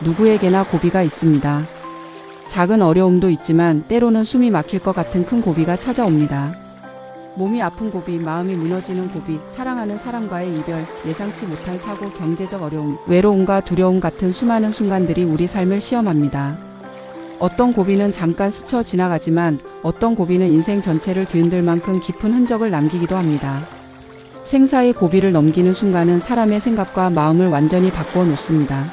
누구에게나 고비가 있습니다. 작은 어려움도 있지만 때로는 숨이 막힐 것 같은 큰 고비가 찾아옵니다. 몸이 아픈 고비, 마음이 무너지는 고비, 사랑하는 사람과의 이별, 예상치 못한 사고, 경제적 어려움, 외로움과 두려움 같은 수많은 순간들이 우리 삶을 시험합니다. 어떤 고비는 잠깐 스쳐 지나가지만 어떤 고비는 인생 전체를 뒤흔들 만큼 깊은 흔적을 남기기도 합니다. 생사의 고비를 넘기는 순간은 사람의 생각과 마음을 완전히 바꾸어 놓습니다.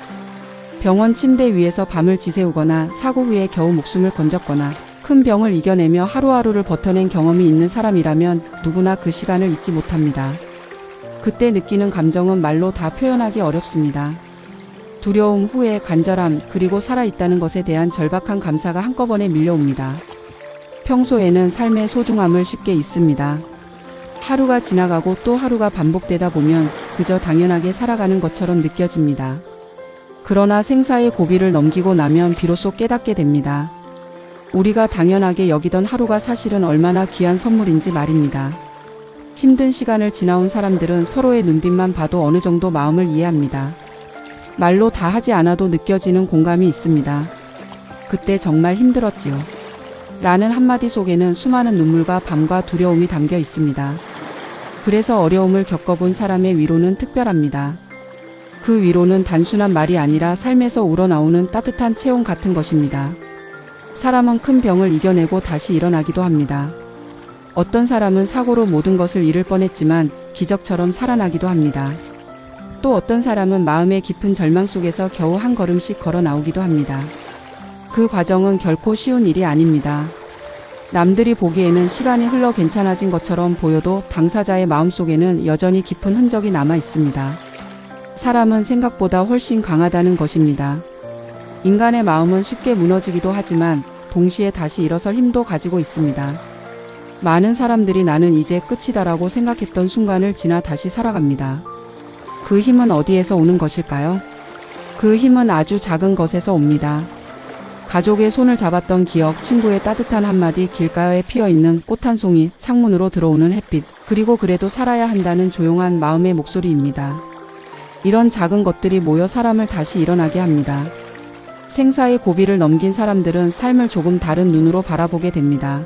병원 침대 위에서 밤을 지새우거나 사고 후에 겨우 목숨을 건졌거나 큰 병을 이겨내며 하루하루를 버텨낸 경험이 있는 사람이라면 누구나 그 시간을 잊지 못합니다. 그때 느끼는 감정은 말로 다 표현하기 어렵습니다. 두려움, 후회, 간절함, 그리고 살아있다는 것에 대한 절박한 감사가 한꺼번에 밀려옵니다. 평소에는 삶의 소중함을 쉽게 잊습니다. 하루가 지나가고 또 하루가 반복되다 보면 그저 당연하게 살아가는 것처럼 느껴집니다. 그러나 생사의 고비를 넘기고 나면 비로소 깨닫게 됩니다. 우리가 당연하게 여기던 하루가 사실은 얼마나 귀한 선물인지 말입니다. 힘든 시간을 지나온 사람들은 서로의 눈빛만 봐도 어느 정도 마음을 이해합니다. 말로 다 하지 않아도 느껴지는 공감이 있습니다. 그때 정말 힘들었지요. 라는 한마디 속에는 수많은 눈물과 밤과 두려움이 담겨 있습니다. 그래서 어려움을 겪어본 사람의 위로는 특별합니다. 그 위로는 단순한 말이 아니라 삶에서 우러나오는 따뜻한 체온 같은 것입니다. 사람은 큰 병을 이겨내고 다시 일어나기도 합니다. 어떤 사람은 사고로 모든 것을 잃을 뻔했지만 기적처럼 살아나기도 합니다. 또 어떤 사람은 마음의 깊은 절망 속에서 겨우 한 걸음씩 걸어 나오기도 합니다. 그 과정은 결코 쉬운 일이 아닙니다. 남들이 보기에는 시간이 흘러 괜찮아진 것처럼 보여도 당사자의 마음속에는 여전히 깊은 흔적이 남아 있습니다. 사람은 생각보다 훨씬 강하다는 것입니다. 인간의 마음은 쉽게 무너지기도 하지만 동시에 다시 일어설 힘도 가지고 있습니다. 많은 사람들이 나는 이제 끝이다라고 생각했던 순간을 지나 다시 살아갑니다. 그 힘은 어디에서 오는 것일까요? 그 힘은 아주 작은 것에서 옵니다. 가족의 손을 잡았던 기억, 친구의 따뜻한 한마디, 길가에 피어있는 꽃 한 송이, 창문으로 들어오는 햇빛, 그리고 그래도 살아야 한다는 조용한 마음의 목소리입니다. 이런 작은 것들이 모여 사람을 다시 일어나게 합니다. 생사의 고비를 넘긴 사람들은 삶을 조금 다른 눈으로 바라보게 됩니다.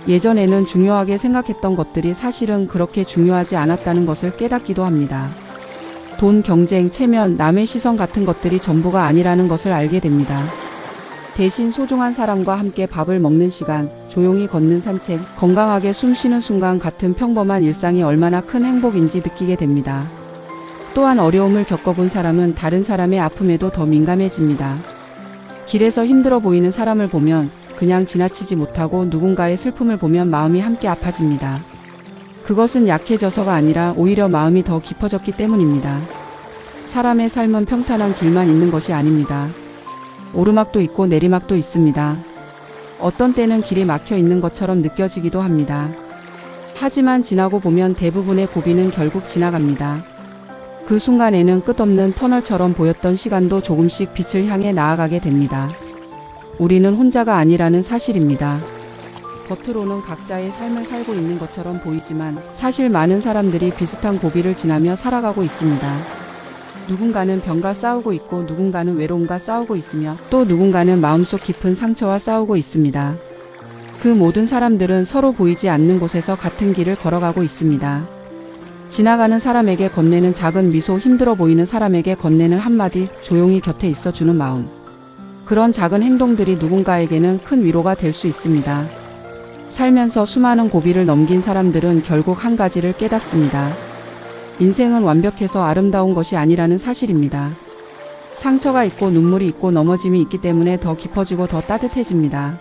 예전에는 중요하게 생각했던 것들이 사실은 그렇게 중요하지 않았다는 것을 깨닫기도 합니다. 돈, 경쟁, 체면, 남의 시선 같은 것들이 전부가 아니라는 것을 알게 됩니다. 대신 소중한 사람과 함께 밥을 먹는 시간, 조용히 걷는 산책, 건강하게 숨 쉬는 순간 같은 평범한 일상이 얼마나 큰 행복인지 느끼게 됩니다. 또한 어려움을 겪어본 사람은 다른 사람의 아픔에도 더 민감해집니다. 길에서 힘들어 보이는 사람을 보면 그냥 지나치지 못하고 누군가의 슬픔을 보면 마음이 함께 아파집니다. 그것은 약해져서가 아니라 오히려 마음이 더 깊어졌기 때문입니다. 사람의 삶은 평탄한 길만 있는 것이 아닙니다. 오르막도 있고 내리막도 있습니다. 어떤 때는 길이 막혀 있는 것처럼 느껴지기도 합니다. 하지만 지나고 보면 대부분의 고비는 결국 지나갑니다. 그 순간에는 끝없는 터널처럼 보였던 시간도 조금씩 빛을 향해 나아가게 됩니다. 우리는 혼자가 아니라는 사실입니다. 겉으로는 각자의 삶을 살고 있는 것처럼 보이지만 사실 많은 사람들이 비슷한 고비를 지나며 살아가고 있습니다. 누군가는 병과 싸우고 있고 누군가는 외로움과 싸우고 있으며 또 누군가는 마음속 깊은 상처와 싸우고 있습니다. 그 모든 사람들은 서로 보이지 않는 곳에서 같은 길을 걸어가고 있습니다. 지나가는 사람에게 건네는 작은 미소, 힘들어 보이는 사람에게 건네는 한마디, 조용히 곁에 있어주는 마음. 그런 작은 행동들이 누군가에게는 큰 위로가 될 수 있습니다. 살면서 수많은 고비를 넘긴 사람들은 결국 한 가지를 깨닫습니다. 인생은 완벽해서 아름다운 것이 아니라는 사실입니다. 상처가 있고 눈물이 있고 넘어짐이 있기 때문에 더 깊어지고 더 따뜻해집니다.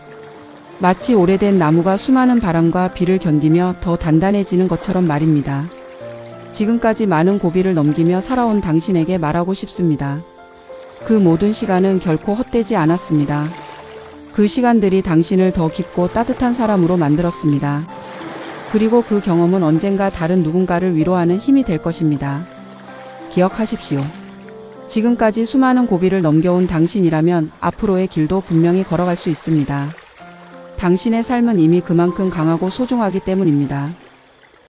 마치 오래된 나무가 수많은 바람과 비를 견디며 더 단단해지는 것처럼 말입니다. 지금까지 많은 고비를 넘기며 살아온 당신에게 말하고 싶습니다. 그 모든 시간은 결코 헛되지 않았습니다. 그 시간들이 당신을 더 깊고 따뜻한 사람으로 만들었습니다. 그리고 그 경험은 언젠가 다른 누군가를 위로하는 힘이 될 것입니다. 기억하십시오. 지금까지 수많은 고비를 넘겨온 당신이라면 앞으로의 길도 분명히 걸어갈 수 있습니다. 당신의 삶은 이미 그만큼 강하고 소중하기 때문입니다.